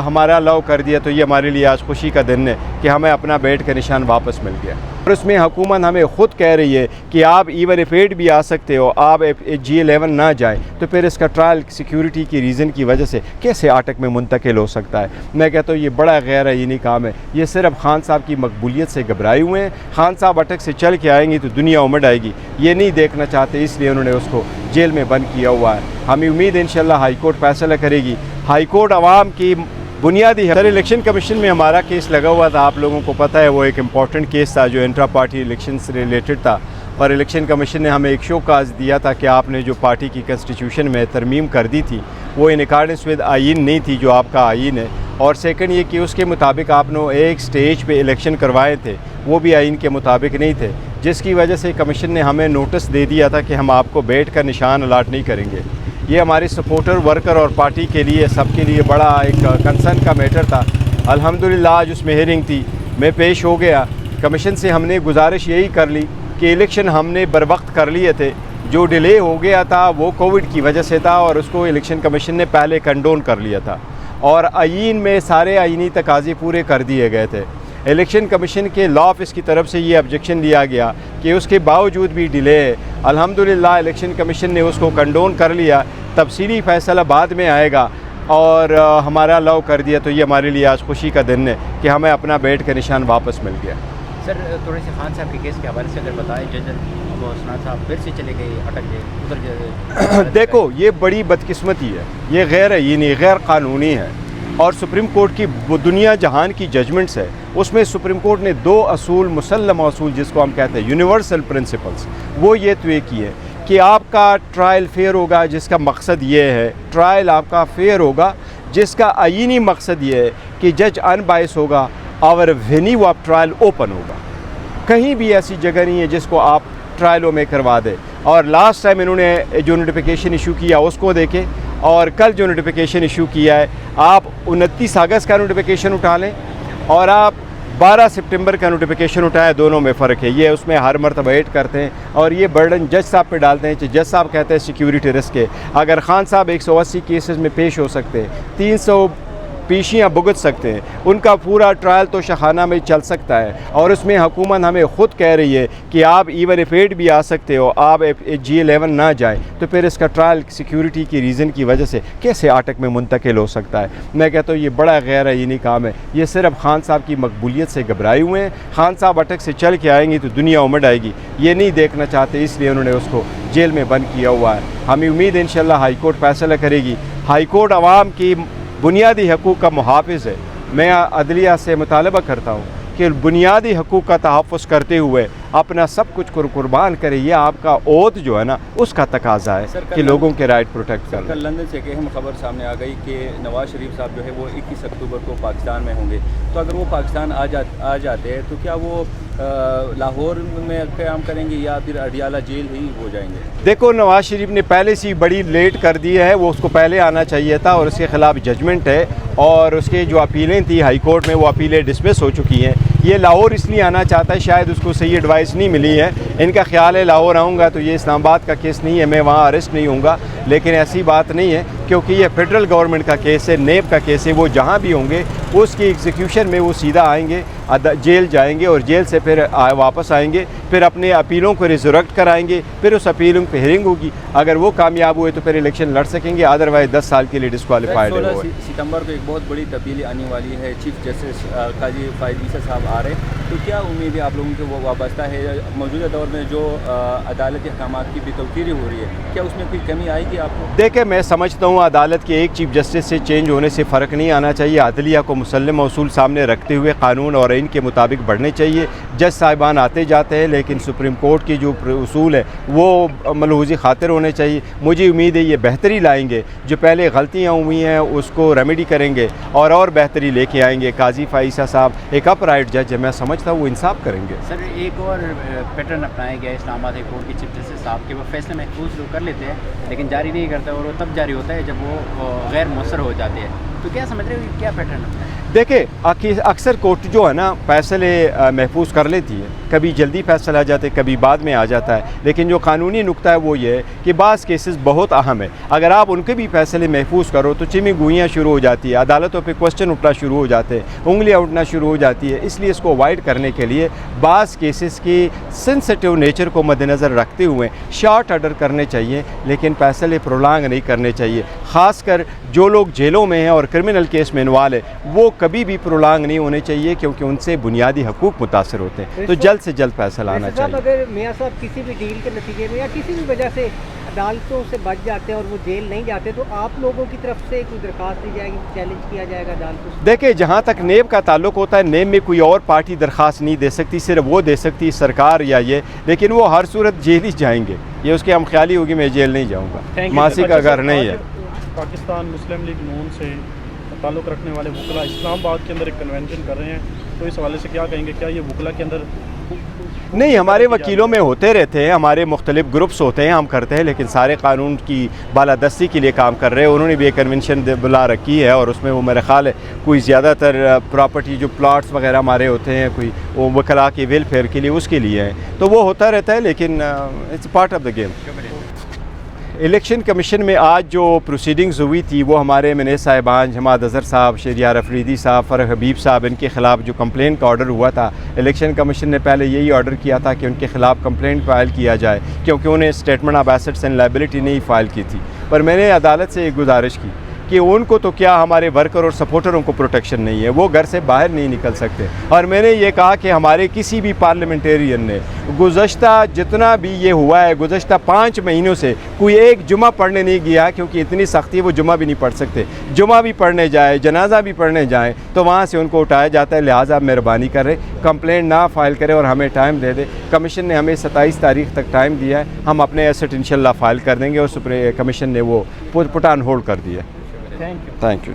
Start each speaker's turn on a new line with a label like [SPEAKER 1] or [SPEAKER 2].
[SPEAKER 1] ہمارا الاؤ کر دیا تو یہ ہمارے لیے آج خوشی کا دن ہے کہ ہمیں اپنا بیٹ کا نشان واپس مل گیا، اور اس میں حکومت ہمیں خود کہہ رہی ہے کہ آپ ایون ایف 8 بھی آ سکتے ہو، آپ G11 نہ جائیں، تو پھر اس کا ٹرائل سیکیورٹی کی ریزن کی وجہ سے کیسے اٹک میں منتقل ہو سکتا ہے؟ میں کہتا ہوں یہ بڑا غیر آئینی کام ہے، یہ صرف خان صاحب کی مقبولیت سے گھبرائے ہوئے ہیں۔ خان صاحب اٹک سے چل کے آئیں گی تو دنیا امڑ آئے گی، یہ نہیں دیکھنا چاہتے، اس لیے انہوں نے اس کو جیل میں بند کیا ہوا ہے۔ ہمیں امید ہے انشاءاللہ ہائی کورٹ فیصلہ کرے گی۔ ہائی کورٹ عوام کی بنیادی سر الیکشن کمیشن میں ہمارا کیس لگا ہوا تھا، آپ لوگوں کو پتہ ہے وہ ایک امپورٹنٹ کیس تھا جو انٹرا پارٹی الیکشن سے ریلیٹڈ تھا، اور الیکشن کمیشن نے ہمیں ایک شو کاز دیا تھا کہ آپ نے جو پارٹی کی کنسٹیٹیوشن میں ترمیم کر دی تھی وہ ان اکارڈنس ود آئین نہیں تھی جو آپ کا آئین ہے، اور سیکنڈ یہ کہ اس کے مطابق آپ نے ایک سٹیج پہ الیکشن کروائے تھے وہ بھی آئین کے مطابق نہیں تھے، جس کی وجہ سے کمیشن نے ہمیں نوٹس دے دیا تھا کہ ہم آپ کو بیٹ کا نشان الاٹ نہیں کریں گے۔ یہ ہمارے سپورٹر ورکر اور پارٹی کے لیے سب کے لیے بڑا ایک کنسرن کا میٹر تھا۔ الحمدللہ آج اس میں ہیئرنگ تھی، میں پیش ہو گیا۔ کمیشن سے ہم نے گزارش یہی کر لی کہ الیکشن ہم نے بر وقت کر لیے تھے، جو ڈیلے ہو گیا تھا وہ کووڈ کی وجہ سے تھا، اور اس کو الیکشن کمیشن نے پہلے کنڈون کر لیا تھا، اور آئین میں سارے آئینی تقاضے پورے کر دیے گئے تھے۔ الیکشن کمیشن کے لا آفس کی طرف سے یہ آبجیکشن لیا گیا کہ اس کے باوجود بھی ڈیلے ہے۔ الحمدللہ الیکشن کمیشن نے اس کو کنڈون کر لیا، تفصیلی فیصلہ بعد میں آئے گا، اور ہمارا الاؤ کر دیا تو یہ ہمارے لیے آج خوشی کا دن ہے کہ ہمیں اپنا بیٹ کا نشان واپس مل گیا۔
[SPEAKER 2] سر تھوڑے سے خان صاحب کے کیس کے حوالے سے اگر بتائیں، جج وہ سنا صاحب پھر سے چلے گئے اٹک گئے ادھر
[SPEAKER 1] دیکھو یہ بڑی بدقسمتی ہے، یہ غیر آئینی غیر قانونی ہے، اور سپریم کورٹ کی دنیا جہان کی ججمنٹس ہے، اس میں سپریم کورٹ نے 2 اصول مسلم اصول جس کو ہم کہتے ہیں یونیورسل پرنسپلز، وہ یہ طے کیے کہ آپ کا ٹرائل فیئر ہوگا جس کا مقصد یہ ہے، ٹرائل آپ کا فیئر ہوگا جس کا آئینی مقصد یہ ہے کہ جج ان بائس ہوگا، اور وینیو آف ٹرائل اوپن ہوگا۔ کہیں بھی ایسی جگہ نہیں ہے جس کو آپ ٹرائلوں میں کروا دیں، اور لاسٹ ٹائم انہوں نے جو نوٹیفیکیشن ایشو کیا اس کو دیکھیں، اور کل جو نوٹیفیکیشن ایشو کیا ہے، آپ 29 اگست کا نوٹیفیکیشن اٹھا لیں اور آپ 12 سپٹمبر کا نوٹیفیکیشن اٹھائیں، دونوں میں فرق ہے۔ یہ اس میں ہر مرتبہ ایڈ کرتے ہیں، اور یہ برڈن جج صاحب پہ ڈالتے ہیں کہ جج صاحب کہتے ہیں سیکیورٹی رسک ہے۔ اگر خان صاحب 180 کیسز میں پیش ہو سکتے ہیں، 300 پیشیاں بھگت سکتے ہیں، ان کا پورا ٹرائل تو شاہانہ میں چل سکتا ہے، اور اس میں حکومت ہمیں خود کہہ رہی ہے کہ آپ ایون ایف 8 بھی آ سکتے ہو، آپ G11 نہ جائیں، تو پھر اس کا ٹرائل سیکیورٹی کی ریزن کی وجہ سے کیسے اٹک میں منتقل ہو سکتا ہے؟ میں کہتا ہوں یہ بڑا غیر آئینی کام ہے، یہ صرف خان صاحب کی مقبولیت سے گھبرائے ہوئے ہیں۔ خان صاحب اٹک سے چل کے آئیں گی تو دنیا امڑ آئے گی، یہ نہیں دیکھنا چاہتے، اس لیے انہوں نے اس کو جیل میں بند کیا ہوا ہے۔ ہمیں امید ہے انشاءاللہ ہائی کورٹ فیصلہ کرے گی۔ ہائی کورٹ عوام کی بنیادی حقوق کا محافظ ہے۔ میں عدلیہ سے مطالبہ کرتا ہوں کہ بنیادی حقوق کا تحفظ کرتے ہوئے اپنا سب کچھ قربان کرے، یہ آپ کا عہد جو ہے نا اس کا تقاضا ہے کہ لوگوں کے رائٹ پروٹیکٹ کریں۔
[SPEAKER 3] کل لندن سے ایک اہم خبر سامنے آ گئی کہ نواز شریف صاحب جو ہے وہ 21 اکتوبر کو پاکستان میں ہوں گے، تو اگر وہ پاکستان آ جاتے ہیں تو کیا وہ لاہور میں قیام کریں گے یا پھر اڈیالہ جیل ہی ہو جائیں گے؟
[SPEAKER 1] دیکھو نواز شریف نے پہلے سے بڑی لیٹ کر دی ہے، وہ اس کو پہلے آنا چاہیے تھا، اور اس کے خلاف ججمنٹ ہے، اور اس کے جو اپیلیں تھیں ہائی کورٹ میں وہ اپیلیں ڈسمس ہو چکی ہیں۔ یہ لاہور اس لیے آنا چاہتا ہے، شاید اس کو صحیح ایڈوائس نہیں ملی ہے، ان کا خیال ہے لاہور آؤں گا تو یہ اسلام آباد کا کیس نہیں ہے، میں وہاں اریسٹ نہیں ہوں گا، لیکن ایسی بات نہیں ہے، کیونکہ یہ فیڈرل گورنمنٹ کا کیس ہے، نیب کا کیس ہے، وہ جہاں بھی ہوں گے اس کی ایگزیکیوشن میں وہ سیدھا آئیں گے، جیل جائیں گے، اور جیل سے پھر واپس آئیں گے، پھر اپنے اپیلوں کو ریزوریکٹ کرائیں گے، پھر اس اپیلوں پہ ہیئرنگ ہوگی، اگر وہ کامیاب ہوئے تو پھر الیکشن لڑ سکیں گے، ادروائز 10 سال کے لیے ڈسکوالیفائڈ ہے۔
[SPEAKER 3] 16 ستمبر کو ایک بہت بڑی تبدیلی آنے والی ہے، چیف جسٹس قاضی فائز عیسیٰ صاحب آ رہے ہیں، تو کیا امید ہے آپ لوگوں کے وہ وابستہ ہے؟ موجودہ دور میں جو عدالتی احکامات کی بھی توقیر ہو رہی ہے، کیا اس میں کوئی کمی آئے گی آپ کو؟
[SPEAKER 1] دیکھیں میں سمجھتا ہوں عدالت کے ایک چیف جسٹس سے چینج ہونے سے فرق نہیں آنا چاہیے، عدلیہ کو مسلم اصول سامنے رکھتے ہوئے قانون اور آئین کے مطابق بڑھنے چاہیے۔ جج صاحبان آتے جاتے ہیں، لیکن سپریم کورٹ کی جو اصول ہے وہ ملحوظی خاطر ہونے چاہیے۔ مجھے امید ہے یہ بہتری لائیں گے، جو پہلے غلطیاں ہوئی ہیں اس کو ریمیڈی کریں گے، اور بہتری لے کے آئیں گے۔ قاضی فائز عیسیٰ صاحب ایک اپ رائٹ جج ہے، میں سمجھتا ہوں وہ انصاف کریں گے۔
[SPEAKER 2] سر ایک اور پیٹرن اپنایا گیا اسلام آباد کورٹ کے چیف جسٹس صاحب کے، وہ فیصلے محفوظ کر لیتے ہیں لیکن جاری نہیں کرتے، اور وہ تب جاری ہوتا ہے جب وہ غیر مؤثر ہو جاتے ہیں۔ تو کیا سمجھ رہے ہو کہ کیا پیٹرن ہے؟
[SPEAKER 1] دیکھیں اکثر کورٹ جو ہے نا فیصلے محفوظ کر لیتی ہے، کبھی جلدی فیصلہ آ جاتے کبھی بعد میں آ جاتا ہے، لیکن جو قانونی نقطہ ہے وہ یہ ہے کہ بعض کیسز بہت اہم ہے، اگر آپ ان کے بھی فیصلے محفوظ کرو تو چمی گوئیاں شروع ہو جاتی ہے، عدالتوں پہ کوسچن اٹھنا شروع ہو جاتے ہیں، انگلیاں اٹھنا شروع ہو جاتی ہے، اس لیے اس کو اوائڈ کرنے کے لیے بعض کیسز کی سینسٹیو نیچر کو مد نظر رکھتے ہوئے شارٹ آرڈر کرنے چاہیے، لیکن فیصلے پرولانگ نہیں کرنے چاہیے، خاص کر جو لوگ جیلوں میں ہیں اور کرمنل کیس میں انوالو ہے وہ کبھی بھی پرولانگ نہیں ہونے چاہیے، کیونکہ ان سے بنیادی حقوق متاثر ہوتے ہیں، تو جلد سے جلد فیصلہ آنا چاہیے۔
[SPEAKER 4] اگر میاں صاحب کسی بھی ڈیل کے نتیجے میں یا کسی بھی وجہ سے عدالتوں سے بچ جاتے ہیں اور وہ جیل نہیں جاتے تو آپ لوگوں کی طرف سے کوئی درخواست دی جائے گی، چیلنج کیا جائے گا عدالتوں سے؟
[SPEAKER 1] دیکھیں جہاں تک نیب کا تعلق ہوتا ہے، نیب میں کوئی اور پارٹی درخواست نہیں دے سکتی، صرف وہ دے سکتی سرکار یا یہ، لیکن وہ ہر صورت جیل ہی جائیں گے، یہ اس کی ہم خیالی ہوگی میں جیل نہیں جاؤں گا، ماسی کا گھر نہیں ہے۔
[SPEAKER 5] پاکستان مسلم لیگ نون سے تعلق رکھنے والے وکلا اسلام آباد کے اندر ایک کنونشن کر رہے ہیں، تو اس حوالے سے کیا کہیں گے؟ کیا یہ وکلا کے اندر
[SPEAKER 1] نہیں، ہمارے وکیلوں میں ہوتے رہتے ہیں، ہمارے مختلف گروپس ہوتے ہیں، ہم کرتے ہیں، لیکن سارے قانون کی بالادستی کے لیے کام کر رہے ہیں، انہوں نے بھی ایک کنونشن بلا رکھی ہے اور اس میں وہ میرا خیال ہے کوئی زیادہ تر پراپرٹی جو پلاٹس وغیرہ ہمارے ہوتے ہیں کوئی وہ وکلا کے ویلفیئر کے لیے اس کے لیے ہیں، تو وہ ہوتا رہتا ہے، لیکن it's part of the game. Election commission میں آج جو پروسیڈنگز ہوئی تھی وہ ہمارے منیج صاحبان، جماعت اظہر صاحب، شہریار افریدی صاحب، فرح حبیب صاحب، ان کے خلاف جو کمپلینٹ کا آرڈر ہوا تھا، الیکشن کمیشن نے پہلے یہی آرڈر کیا تھا کہ ان کے خلاف کمپلینٹ فائل کیا جائے، کیونکہ انہیں statement of assets and liability نہیں فائل کی تھی، پر میں نے عدالت سے ایک گزارش کی کہ ان کو تو کیا ہمارے ورکر اور سپورٹروں کو پروٹیکشن نہیں ہے، وہ گھر سے باہر نہیں نکل سکتے، اور میں نے یہ کہا کہ ہمارے کسی بھی پارلیمنٹیرین نے گزشتہ جتنا بھی یہ ہوا ہے گزشتہ 5 مہینوں سے کوئی ایک جمعہ پڑھنے نہیں گیا، کیونکہ اتنی سختی ہے وہ جمعہ بھی نہیں پڑھ سکتے، جمعہ بھی پڑھنے جائے، جنازہ بھی پڑھنے جائیں تو وہاں سے ان کو اٹھایا جاتا ہے، لہٰذا مہربانی کر رہے کمپلینٹ نہ فائل کرے اور ہمیں ٹائم دے دے۔ کمیشن نے ہمیں 27 تاریخ تک ٹائم دیا ہے، ہم اپنے ایسٹ انشاءاللہ فائل کر دیں گے، اور کمیشن نے وہ پٹ آن ہولڈ کر دیا ہے۔
[SPEAKER 5] Thank you.
[SPEAKER 1] Thank you.